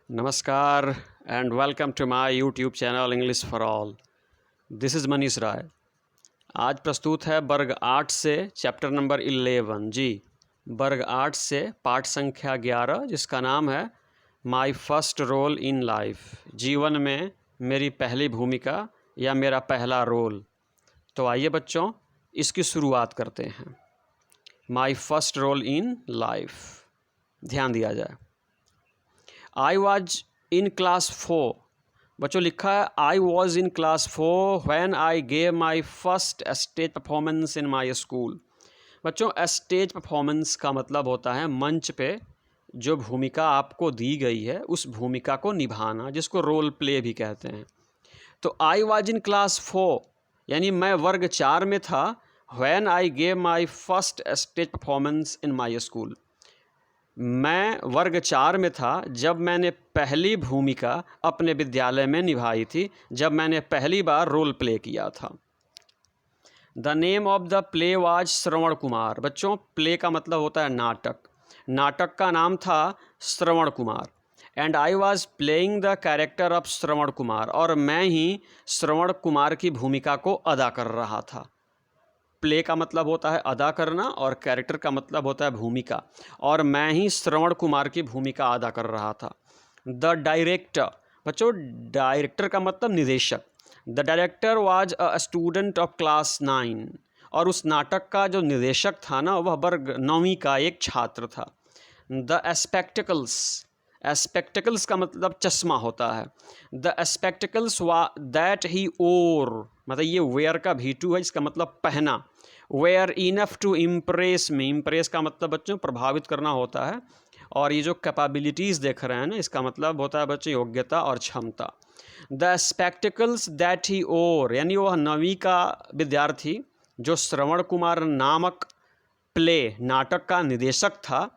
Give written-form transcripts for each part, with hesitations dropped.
नमस्कार and welcome to my YouTube channel English for all. This is Manish Rai. आज प्रस्तुत है वर्ग 8 से चैप्टर नंबर 11। जी, वर्ग 8 से पाठ संख्या 11, जिसका नाम है my first role in life. जीवन में मेरी पहली भूमिका या मेरा पहला रोल। तो आइए बच्चों, इसकी शुरुआत करते हैं। My first role in life, ध्यान दिया जाए। I was in class 4। बच्चों लिखा है I was in class 4 when I gave my first stage performance in my school. बच्चों, स्टेज परफॉर्मेंस का मतलब होता है मंच पे जो भूमिका आपको दी गई है उस भूमिका को निभाना, जिसको रोल प्ले भी कहते हैं। तो आई वॉज इन क्लास 4 यानी मैं वर्ग 4 में था। When I gave my first stage performance in my school, मैं वर्ग 4 में था जब मैंने पहली भूमिका अपने विद्यालय में निभाई थी, जब मैंने पहली बार रोल प्ले किया था। The name of the play was Shravan Kumar. बच्चों, प्ले का मतलब होता है नाटक। नाटक का नाम था Shravan Kumar. And I was playing the character of Shravan Kumar, और मैं ही श्रवण कुमार की भूमिका को अदा कर रहा था। प्ले का मतलब होता है अदा करना और कैरेक्टर का मतलब होता है भूमिका, और मैं ही श्रवण कुमार की भूमिका अदा कर रहा था। द डायरेक्टर, बच्चों डायरेक्टर का मतलब निदेशक। The director was a student of class 9, और उस नाटक का जो निदेशक था ना, वह वर्ग 9वीं का एक छात्र था। द स्पेक्टिकल्स, स्पेक्टिकल्स का मतलब चश्मा होता है। The spectacles that he wore, मतलब ये वेयर का V2 है, इसका मतलब पहना। Wear enough to impress me, impress का मतलब बच्चों प्रभावित करना होता है, और ये जो कैपेबिलिटीज़ देख रहे हैं ना, इसका मतलब होता है बच्चों योग्यता और क्षमता। द स्पेक्टिकल्स दैट ही ओर यानी वह 9वीं का विद्यार्थी जो श्रवण कुमार नामक प्ले नाटक का निदेशक था,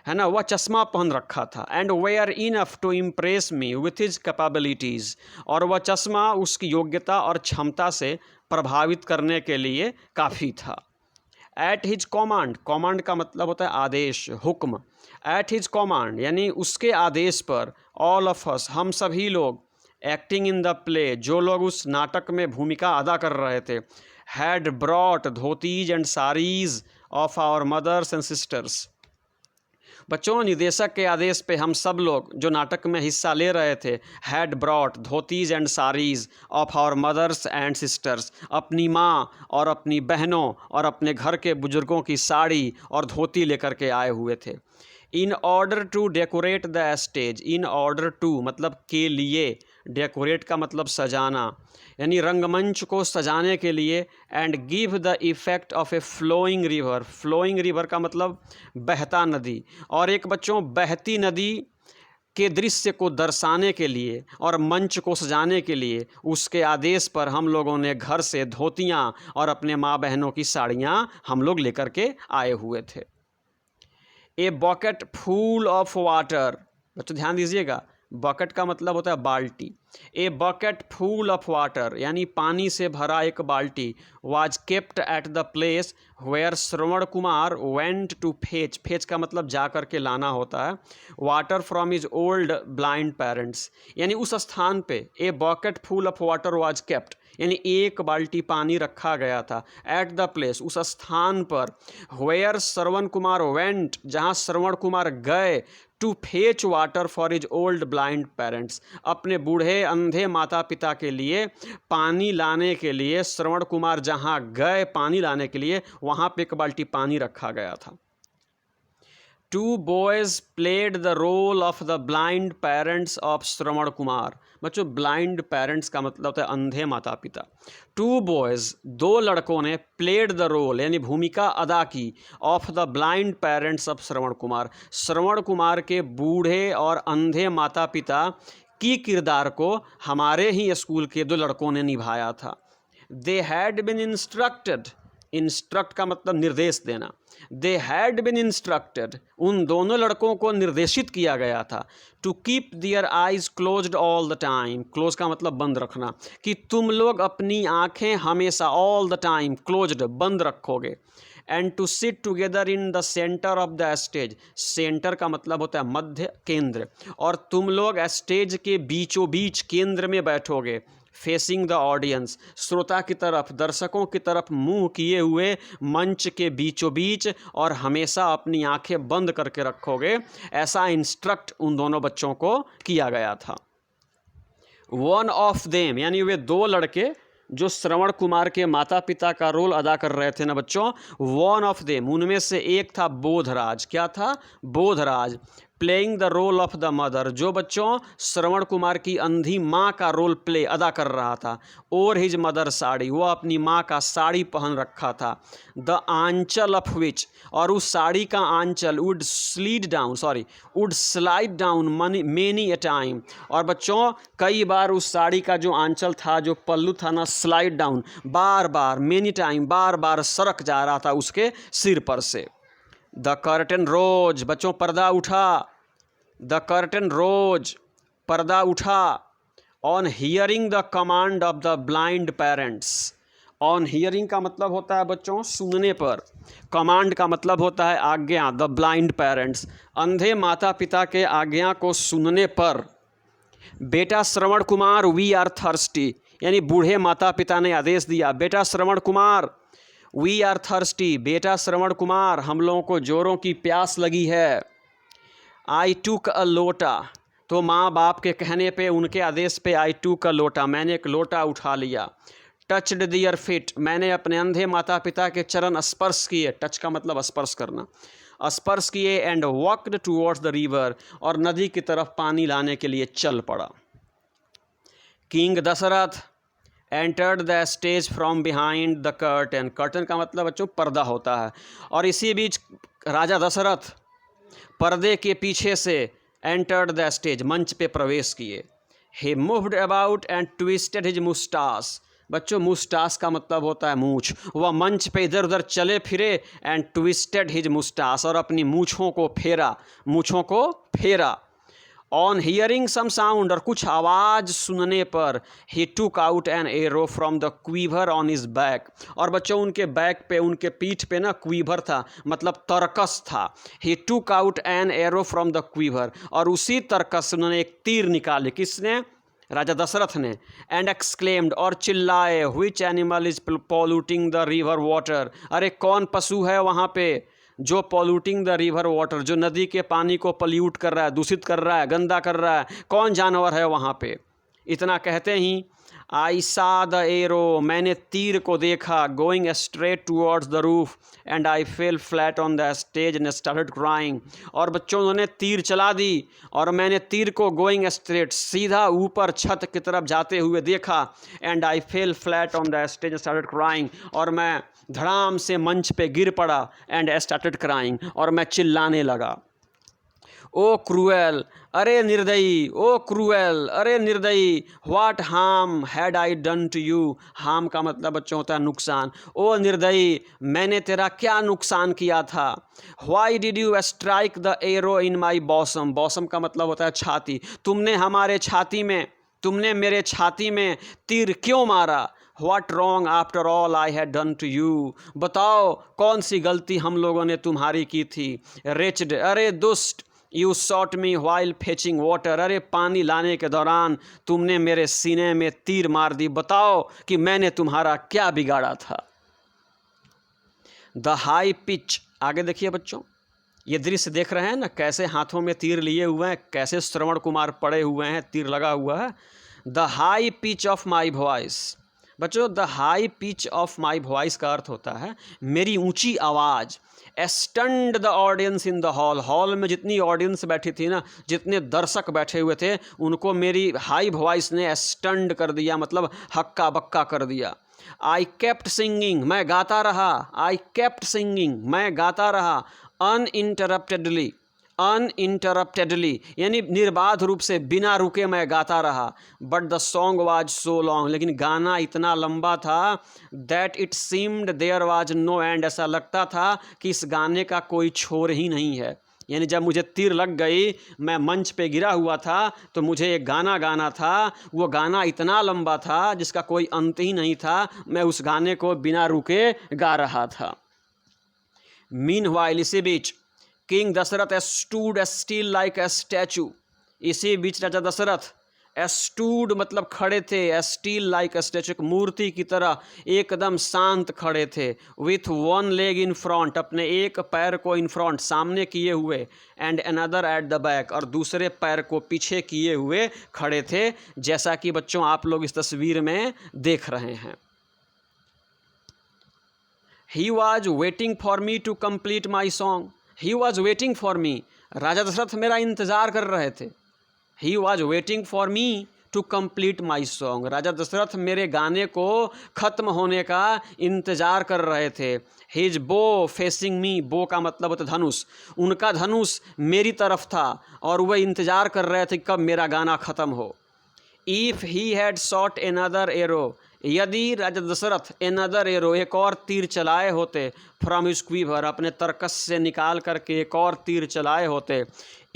है ना, वह चश्मा पहन रखा था। And wear enough to impress me with his capabilities, और वह चश्मा उसकी योग्यता और क्षमता से प्रभावित करने के लिए काफ़ी था। एट हिज कॉमांड, कॉमांड का मतलब होता है आदेश, हुक्म। एट हिज कॉमांड यानी उसके आदेश पर, ऑल ऑफ अस, हम सभी लोग, एक्टिंग इन द प्ले, जो लोग उस नाटक में भूमिका अदा कर रहे थे, had brought dhotis and saris of our mothers and sisters. बच्चों, निदेशक के आदेश पे हम सब लोग जो नाटक में हिस्सा ले रहे थे, had brought dhotis and saris of our mothers and sisters, अपनी माँ और अपनी बहनों और अपने घर के बुजुर्गों की साड़ी और धोती लेकर के आए हुए थे। In order to decorate the stage, in order to मतलब के लिए, डेकोरेट का मतलब सजाना, यानी रंगमंच को सजाने के लिए। And give the effect of a flowing river, flowing river का मतलब बहता नदी, और एक बच्चों बहती नदी के दृश्य को दर्शाने के लिए और मंच को सजाने के लिए उसके आदेश पर हम लोगों ने घर से धोतियाँ और अपने माँ बहनों की साड़ियाँ हम लोग लेकर के आए हुए थे। A bucket full of water, बच्चों ध्यान दीजिएगा, बकेट का मतलब होता है बाल्टी। A bucket full of water यानी पानी से भरा एक बाल्टी, was kept at the place where Shravan Kumar went to fetch, fetch का मतलब जा कर के लाना होता है, water from his old blind parents, यानी उस स्थान पे a bucket full of water was kept यानी एक बाल्टी पानी रखा गया था, एट द प्लेस उस स्थान पर, वेयर श्रवण कुमार वेंट जहाँ श्रवण कुमार गए, to fetch water for his old blind parents अपने बूढ़े अंधे माता पिता के लिए पानी लाने के लिए श्रवण कुमार जहाँ गए पानी लाने के लिए, वहाँ पे एक बाल्टी पानी रखा गया था। Two boys played the role of the blind parents of Shravan Kumar. बच्चों, ब्लाइंड पेरेंट्स का मतलब होता है अंधे माता पिता। टू बॉयज़ दो लड़कों ने, प्लेड द रोल यानी भूमिका अदा की, of the blind parents of Shravan Kumar, Shravan Kumar के बूढ़े और अंधे माता पिता की किरदार को हमारे ही स्कूल के दो लड़कों ने निभाया था। They had been instructed, instruct का मतलब निर्देश देना। दे हैड बिन इंस्ट्रक्टेड उन दोनों लड़कों को निर्देशित किया गया था, to keep their eyes closed all the time, close का मतलब बंद रखना, कि तुम लोग अपनी आँखें हमेशा ऑल द टाइम क्लोज्ड बंद रखोगे, and to sit together in the centre of the stage. Centre का मतलब होता है मध्य, केंद्र, और तुम लोग स्टेज के बीचों बीच केंद्र में बैठोगे, फेसिंग द ऑडियंस, श्रोता की तरफ, दर्शकों की तरफ मुंह किए हुए मंच के बीचों बीच, और हमेशा अपनी आंखें बंद करके रखोगे। ऐसा इंस्ट्रक्ट उन दोनों बच्चों को किया गया था। वन ऑफ देम यानी वे दो लड़के जो श्रवण कुमार के माता पिता का रोल अदा कर रहे थे ना बच्चों, वन ऑफ देम, उनमें से एक था बोधराज। क्या था? Bodhraj. Playing the role of the mother, जो बच्चों श्रवण कुमार की अंधी माँ का रोल प्ले अदा कर रहा था। और हिज मदर साड़ी, वो अपनी माँ का साड़ी पहन रखा था। द आंचल ऑफ विच, और उस साड़ी का आंचल would slide down many a time, और बच्चों कई बार उस साड़ी का जो आंचल था, जो पल्लू था ना, स्लाइड डाउन, बार बार, मेनी टाइम, बार बार सरक जा रहा था उसके सिर पर से। द कर्टन रोज, बच्चों पर्दा उठा। द कर्टन रोज, पर्दा उठा। On hearing the command of the blind parents, on hearing का मतलब होता है बच्चों सुनने पर, कमांड का मतलब होता है आज्ञा। द ब्लाइंड पेरेंट्स, अंधे माता पिता के आज्ञा को सुनने पर। बेटा Shravan Kumar, we are thirsty, यानी बूढ़े माता पिता ने आदेश दिया, बेटा Shravan Kumar, we are thirsty, बेटा श्रवण कुमार, हम लोगों को जोरों की प्यास लगी है। आई टूक अ लोटा, तो माँ बाप के कहने पे, उनके आदेश पे, आई टूक अ लोटा, मैंने एक लोटा उठा लिया। टचड दियर फिट, मैंने अपने अंधे माता पिता के चरण स्पर्श किए। टच का मतलब स्पर्श करना, स्पर्श किए। And walked towards the river, और नदी की तरफ पानी लाने के लिए चल पड़ा। King Dasharath entered the stage from behind the curtain, curtain का मतलब बच्चों पर्दा होता है, और इसी बीच राजा दशरथ पर्दे के पीछे से एंटर्ड द स्टेज, मंच पे प्रवेश किए। He moved about and twisted his moustache, बच्चों मुस्टास का मतलब होता है मूछ। वह मंच पे इधर उधर चले फिरे, एंड ट्विस्टेड हिज मुस्टास, और अपनी मूछों को फेरा। ऑन हियरिंग सम साउंड, और कुछ आवाज़ सुनने पर, ही टूक out an arrow from the quiver on his back, और बच्चों उनके बैक पे, उनके पीठ पे ना क्वीवर था, मतलब तरकस था। ही टूक out an arrow from the quiver, और उसी तरकस से उन्होंने एक तीर निकाले। किसने? राजा दशरथ ने। एंड एक्सक्लेम्ड, और चिल्लाए, which animal is polluting the river water, अरे कौन पशु है वहाँ पे जो पॉल्यूटिंग द रिवर वाटर, जो नदी के पानी को पॉल्यूट कर रहा है, दूषित कर रहा है, गंदा कर रहा है, कौन जानवर है वहाँ पे? इतना कहते ही आई सा द एरो, मैंने तीर को देखा, going straight towards the roof, and I fail flat on the stage and started crying, और बच्चों उन्होंने तीर चला दी, और मैंने तीर को गोइंग स्ट्रेट, सीधा ऊपर छत की तरफ जाते हुए देखा। And I fail flat on the stage and started crying, और मैं धड़ाम से मंच पे गिर पड़ा। एंड स्टार्टेड क्राइंग, और मैं चिल्लाने लगा। ओ क्रूएल, अरे निर्दयी, ओ क्रूएल, अरे निर्दयी, what harm had I done to you, harm का मतलब बच्चों होता है नुकसान। ओ निर्दयी, मैंने तेरा क्या नुकसान किया था। Why did you strike the arrow in my bosom, bosom का मतलब होता है छाती, तुमने मेरे छाती में तीर क्यों मारा। What wrong after all I had done to you, बताओ कौन सी गलती हम लोगों ने तुम्हारी की थी। Wretched, अरे दुष्ट, You shot me while fetching water, अरे पानी लाने के दौरान तुमने मेरे सीने में तीर मार दी, बताओ कि मैंने तुम्हारा क्या बिगाड़ा था। The high pitch, आगे देखिए बच्चों, ये दृश्य देख रहे हैं ना, कैसे हाथों में तीर लिए हुए हैं, कैसे श्रवण कुमार पड़े हुए हैं, तीर लगा हुआ है। The high pitch of my voice, बच्चों the high pitch of my voice का अर्थ होता है मेरी ऊंची आवाज़। Stunned the audience in the hall, hall में जितनी ऑडियंस बैठी थी ना, जितने दर्शक बैठे हुए थे, उनको मेरी हाई वॉइस ने स्टन्ड कर दिया, मतलब हक्का बक्का कर दिया। आई केप्ट सिंगिंग, मैं गाता रहा। आई केप्ट सिंगिंग, मैं गाता रहा। अनइंटरप्टेडली, अनइंटरप्टेडली यानी निर्बाध रूप से, बिना रुके मैं गाता रहा। But the song was so long, लेकिन गाना इतना लंबा था, that it seemed there was no end, ऐसा लगता था कि इस गाने का कोई छोर ही नहीं है। यानी जब मुझे तीर लग गई, मैं मंच पे गिरा हुआ था, तो मुझे एक गाना गाना था, वो गाना इतना लंबा था जिसका कोई अंत ही नहीं था, मैं उस गाने को बिना रुके गा रहा था। मीनवाइल इसी बीच king Dasharath stood still like a statue, इसी बीच राजा दशरथ स्टूड मतलब खड़े थे, स्टिल लाइक स्टैचू मूर्ति की तरह एकदम शांत खड़े थे, with one leg in front अपने एक पैर को इन फ्रंट सामने किए हुए, and another at the back और दूसरे पैर को पीछे किए हुए खड़े थे, जैसा कि बच्चों आप लोग इस तस्वीर में देख रहे हैं। He was waiting for me to complete my song, he was waiting for me, राजा दशरथ मेरा इंतज़ार कर रहे थे। He was waiting for me to complete my song, राजा दशरथ मेरे गाने को ख़त्म होने का इंतज़ार कर रहे थे। हिज बो फेसिंग मी, बो का मतलब होता धनुष, उनका धनुष मेरी तरफ था और वह इंतज़ार कर रहे थे कब मेरा गाना ख़त्म हो। If he had shot another arrow, यदि राजा दशरथ एनदर एरो एक और तीर चलाए होते, फ्रॉम हिज क्वीवर अपने तरकस से निकाल करके एक और तीर चलाए होते,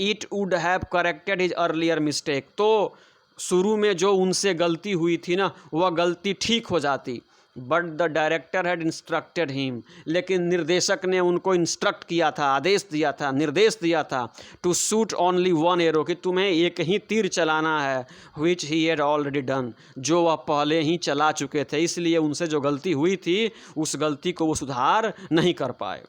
it would have corrected his earlier mistake, तो शुरू में जो उनसे गलती हुई थी ना वह गलती ठीक हो जाती। But the director had instructed him, लेकिन निर्देशक ने उनको इंस्ट्रक्ट किया था, आदेश दिया था, निर्देश दिया था, to shoot only one arrow, कि तुम्हें एक ही तीर चलाना है, which he had already done, जो वह पहले ही चला चुके थे, इसलिए उनसे जो गलती हुई थी उस गलती को वो सुधार नहीं कर पाए।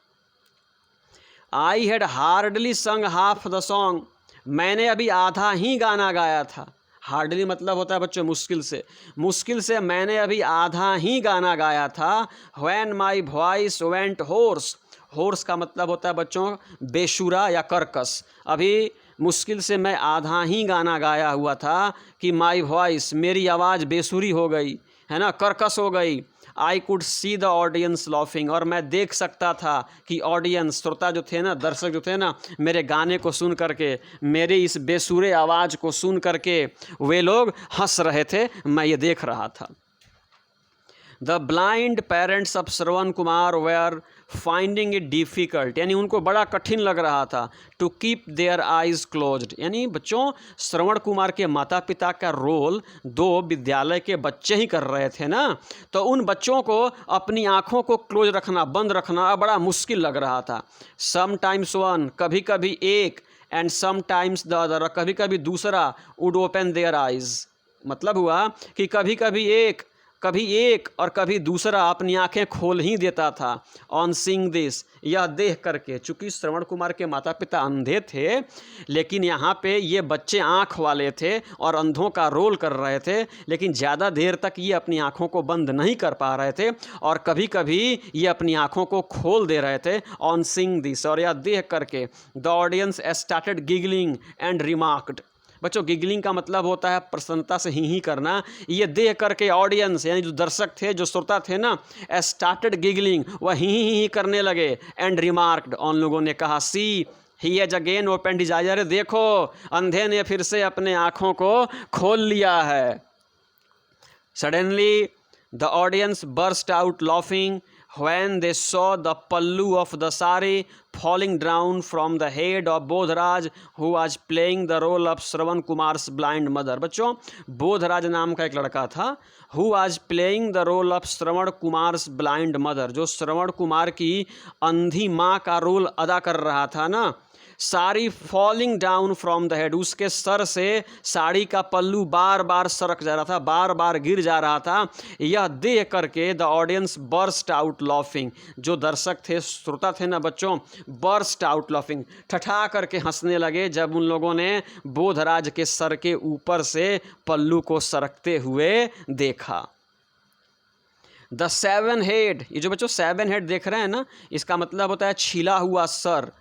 आई हैड हार्डली संग हाफ द सॉन्ग, मैंने अभी आधा ही गाना गाया था। हार्डली मतलब होता है बच्चों मुश्किल से, मुश्किल से मैंने अभी आधा ही गाना गाया था। When my voice went hoarse, hoarse का मतलब होता है बच्चों बेसुरा या कर्कश, अभी मुश्किल से मैं आधा ही गाना गाया हुआ था कि माई वॉइस मेरी आवाज़ बेसुरी हो गई है ना, कर्कश हो गई। I could see the audience laughing, और मैं देख सकता था कि ऑडियंस श्रोता जो थे ना, दर्शक जो थे ना, मेरे गाने को सुन करके, मेरी इस बेसुरे आवाज़ को सुन करके वे लोग हंस रहे थे, मैं ये देख रहा था। The blind parents of Shravan Kumar were finding it difficult, यानी उनको बड़ा कठिन लग रहा था, to keep their eyes closed, यानी बच्चों श्रवण कुमार के माता पिता का रोल दो विद्यालय के बच्चे ही कर रहे थे ना, तो उन बच्चों को अपनी आँखों को क्लोज रखना, बंद रखना बड़ा मुश्किल लग रहा था। समटाइम्स वन, कभी कभी एक, एंड समटाइम्स द अदर, कभी कभी दूसरा, वुड ओपन देयर आइज़, मतलब हुआ कि कभी कभी एक और कभी दूसरा अपनी आंखें खोल ही देता था। ऑन सीइंग दिस, यह देख करके, चूँकि श्रवण कुमार के माता पिता अंधे थे, लेकिन यहाँ पे ये बच्चे आँख वाले थे और अंधों का रोल कर रहे थे, लेकिन ज़्यादा देर तक ये अपनी आँखों को बंद नहीं कर पा रहे थे और कभी कभी ये अपनी आँखों को खोल दे रहे थे। ऑन सीइंग दिस, और यह देख करके, the audience started giggling and remarked, बच्चों गिगलिंग का मतलब होता है प्रसन्नता से ही करना, ये देख करके ऑडियंस यानी जो दर्शक थे, जो श्रोता थे ना, स्टार्टेड गिगलिंग, वह ही करने लगे, एंड रिमार्क्ड, उन लोगों ने कहा, see he has again open his eyes, अरे देखो अंधे ने फिर से अपने आँखों को खोल लिया है। Suddenly the audience burst out laughing when they saw the pallu of the sari falling down from the head of Bodhraj, who was playing the role of Shravan Kumar's blind mother। बच्चों बोधराज नाम का एक लड़का था, who was playing the role of Shravan Kumars blind mother, जो श्रवण कुमार की अंधी माँ का रोल अदा कर रहा था ना। Sari falling down from the head, उसके सर से साड़ी का पल्लू बार बार सरक जा रहा था, बार बार गिर जा रहा था। यह देख करके the audience burst out laughing, जो दर्शक थे, श्रोता थे ना बच्चों, बर्स्ट आउट लाफिंग, ठठा करके हंसने लगे जब उन लोगों ने बोधराज के सर के ऊपर से पल्लू को सरकते हुए देखा। द सेवन हेड, ये जो बच्चों सेवन हेड देख रहे हैं ना, इसका मतलब होता है छिला हुआ सर,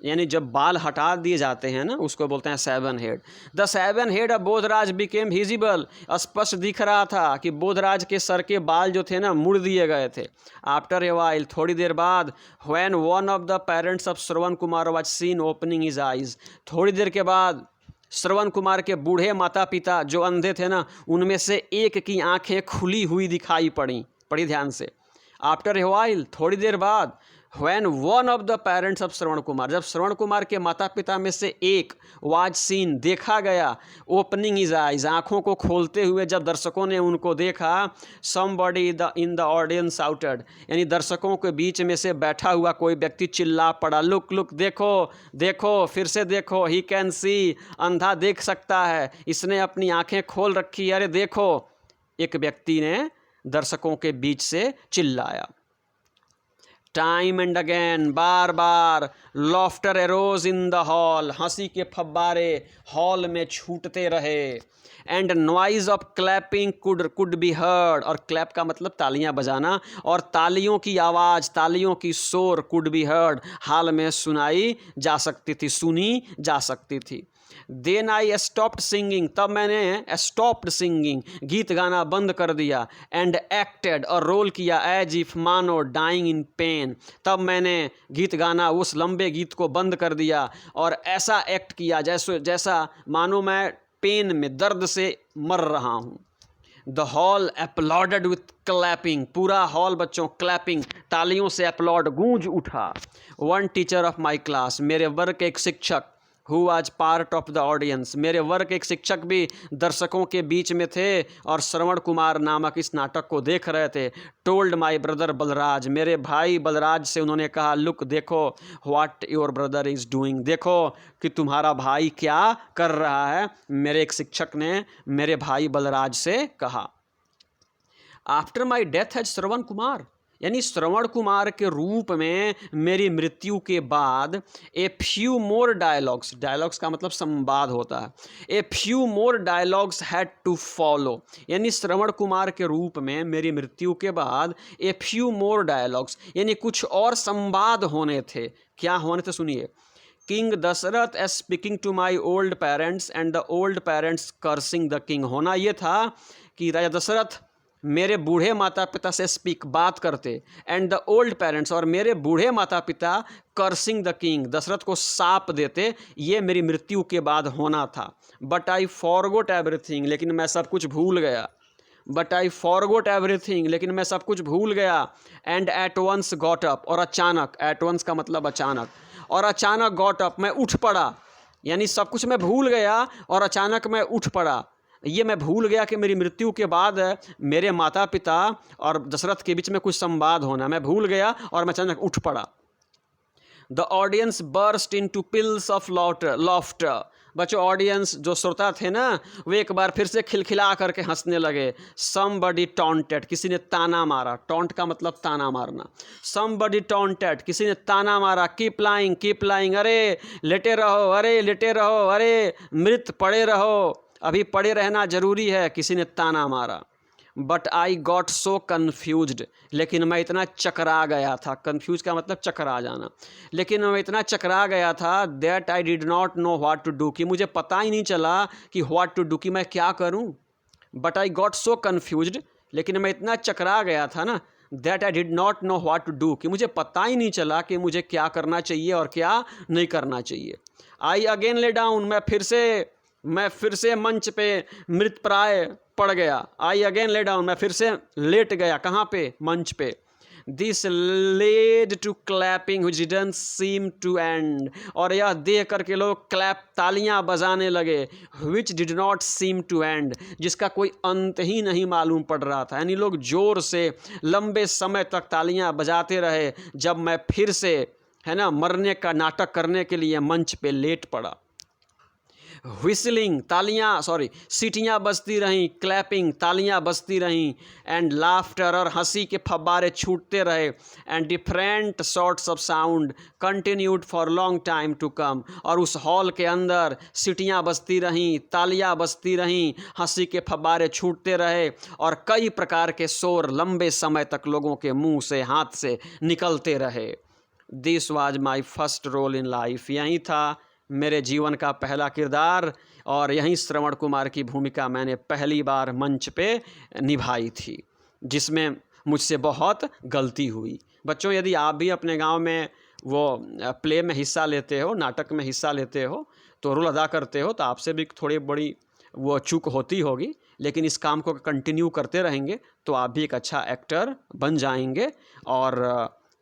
यानी जब बाल हटा दिए जाते हैं ना, उसको बोलते हैं seven head. The seven head of Bodhraj became visible, स्पष्ट दिख रहा था कि बोधराज के सर के बाल जो थे ना मुड़ दिए गए थे। आफ्टर ए वाइल, थोड़ी देर बाद, when one of the parents of Shravan Kumar was scene opening his eyes, थोड़ी देर के बाद श्रवण कुमार के बूढ़े माता पिता जो अंधे थे ना, उनमें से एक की आंखें खुली हुई दिखाई पड़ी ध्यान से। आफ्टर ए वाइल, थोड़ी देर बाद, When one of the parents of Shravan Kumar, जब श्रवण कुमार के माता पिता में से एक was seen, देखा गया, opening his eyes, आँखों को खोलते हुए जब दर्शकों ने उनको देखा, somebody in the audience shouted, यानी दर्शकों के बीच में से बैठा हुआ कोई व्यक्ति चिल्ला पड़ा, लुक लुक, देखो देखो, फिर से देखो, he can see, अंधा देख सकता है, इसने अपनी आँखें खोल रखी, अरे देखो, एक व्यक्ति ने दर्शकों के बीच से चिल्लाया। Time and again, bar bar, laughter arrows in the hall, हंसी के फव्वारे हॉल में छूटते रहे। And noise of clapping could be heard, और क्लैप का मतलब तालियां बजाना, और तालियों की आवाज़, तालियों की शोर, कुड बी हर्ड, हाल में सुनाई जा सकती थी, सुनी जा सकती थी। देन आई स्टॉप्ड सिंगिंग, तब मैंने स्टॉप्ड सिंगिंग, गीत गाना बंद कर दिया। एंड एक्टेड, और रोल किया, एज इफ, मानो, डाइंग इन पेन, तब मैंने गीत गाना, उस लंबे गीत को बंद कर दिया और ऐसा एक्ट किया जैसा मानो मैं पेन में, दर्द से मर रहा हूँ। The hall uploaded with clapping, पूरा हॉल बच्चों क्लैपिंग, तालियों से अपलॉड, गूंज उठा। One teacher of my class, मेरे वर्ग के एक शिक्षक, who was part of the audience, मेरे वर्ग के एक शिक्षक भी दर्शकों के बीच में थे और श्रवण कुमार नामक इस नाटक को देख रहे थे। टोल्ड माई ब्रदर बलराज, मेरे भाई बलराज से उन्होंने कहा, लुक, देखो, what your brother is doing, देखो कि तुम्हारा भाई क्या कर रहा है, मेरे एक शिक्षक ने मेरे भाई बलराज से कहा। After my death has Shravan Kumar, यानी श्रवण कुमार के रूप में मेरी मृत्यु के बाद, a few more dialogues, dialogues का मतलब संवाद होता है, a few more dialogues had to follow, यानी श्रवण कुमार के रूप में मेरी मृत्यु के बाद ए फ्यू मोर डायलॉग्स, यानी कुछ और संवाद होने थे। क्या होने थे सुनिए। King Dasharath as speaking to my old parents and the old parents cursing the king, होना ये था कि राजा दशरथ मेरे बूढ़े माता पिता से स्पीक, बात करते, एंड द ओल्ड पेरेंट्स, और मेरे बूढ़े माता पिता कर्सिंग द किंग, दशरथ को साप देते, ये मेरी मृत्यु के बाद होना था। बट आई फॉरगोट एवरीथिंग, लेकिन मैं सब कुछ भूल गया। बट आई फॉरगोट एवरीथिंग, लेकिन मैं सब कुछ भूल गया। And at once got up, और अचानक, एट वंस का मतलब अचानक, और अचानक गॉट अप, मैं उठ पड़ा, यानी सब कुछ मैं भूल गया और अचानक मैं उठ पड़ा। ये मैं भूल गया कि मेरी मृत्यु के बाद मेरे माता पिता और दशरथ के बीच में कुछ संवाद होना, मैं भूल गया और मैं अचानक उठ पड़ा। The audience burst into pills of laughter, बच्चों ऑडियंस जो श्रोता थे ना, वे एक बार फिर से खिलखिला करके हंसने लगे। समबडी टॉन्टेड, किसी ने ताना मारा, टॉन्ट का मतलब ताना मारना। समबडी टॉन्टेड, किसी ने ताना मारा। कीप लाइंग, अरे लेटे रहो, अरे लेटे रहो, अरे मृत पड़े रहो, अभी पड़े रहना जरूरी है, किसी ने ताना मारा। But I got so confused, लेकिन मैं इतना चकरा गया था, कन्फ्यूज का मतलब चकरा जाना, लेकिन मैं इतना चकरा गया था, that I did not know what to do, कि मुझे पता ही नहीं चला कि व्हाट टू डू, कि मैं क्या करूं। But I got so confused, लेकिन मैं इतना चकरा गया था ना, that I did not know what to do, कि मुझे पता ही नहीं चला कि मुझे क्या करना चाहिए और क्या नहीं करना चाहिए। आई अगेन ले डाउन, मैं फिर से मंच पे मृत प्राय पड़ गया। आई अगेन ले डाउन, मैं फिर से लेट गया, कहाँ पे, मंच पे। This led to clapping which didn't seem to end, और यह देख करके लोग क्लैप, तालियां बजाने लगे, which did not seem to end, जिसका कोई अंत ही नहीं मालूम पड़ रहा था, यानी लोग जोर से लंबे समय तक तालियां बजाते रहे, जब मैं फिर से, है ना, मरने का नाटक करने के लिए मंच पे लेट पड़ा। व्हिसलिंग, सीटियाँ बजती रहीं, क्लैपिंग, तालियां बजती रहीं, एंड लाफ्टर, और हंसी के फव्वारे छूटते रहे, and different sorts of sound continued for long time to come, और उस हॉल के अंदर सीटियाँ बजती रहीं, तालियां बजती रहीं, हंसी के फव्वारे छूटते रहे, और कई प्रकार के शोर लंबे समय तक लोगों के मुंह से, हाथ से निकलते रहे। This was my first role in life, यही था मेरे जीवन का पहला किरदार, और यहीं श्रवण कुमार की भूमिका मैंने पहली बार मंच पे निभाई थी, जिसमें मुझसे बहुत गलती हुई। बच्चों, यदि आप भी अपने गांव में वो प्ले में हिस्सा लेते हो, नाटक में हिस्सा लेते हो, तो रोल अदा करते हो, तो आपसे भी थोड़ी बड़ी वो चूक होती होगी, लेकिन इस काम को कंटिन्यू करते रहेंगे तो आप भी एक अच्छा एक्टर बन जाएंगे और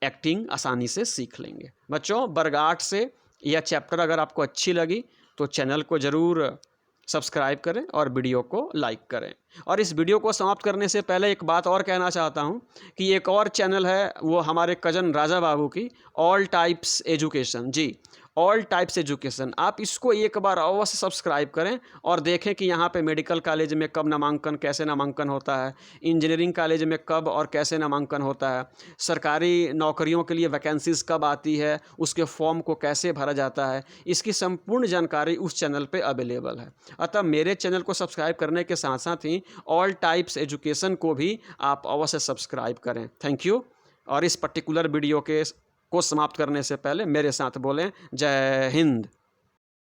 एक्टिंग आसानी से सीख लेंगे। बच्चों, वर्ग 8 से यह चैप्टर अगर आपको अच्छी लगी तो चैनल को ज़रूर सब्सक्राइब करें और वीडियो को लाइक करें। और इस वीडियो को समाप्त करने से पहले एक बात और कहना चाहता हूं कि एक और चैनल है, वो हमारे कज़न राजा बाबू की, ऑल टाइप्स एजुकेशन। जी, ऑल टाइप्स एजुकेशन, आप इसको एक बार अवश्य सब्सक्राइब करें और देखें कि यहाँ पे मेडिकल कॉलेज में कब नामांकन, कैसे नामांकन होता है, इंजीनियरिंग कॉलेज में कब और कैसे नामांकन होता है, सरकारी नौकरियों के लिए वैकेंसीज़ कब आती है, उसके फॉर्म को कैसे भरा जाता है, इसकी संपूर्ण जानकारी उस चैनल पे अवेलेबल है। अतः मेरे चैनल को सब्सक्राइब करने के साथ साथ ही ऑल टाइप्स एजुकेशन को भी आप अवश्य सब्सक्राइब करें। Thank you. और इस पर्टिकुलर वीडियो को समाप्त करने से पहले मेरे साथ बोलें, जय हिंद।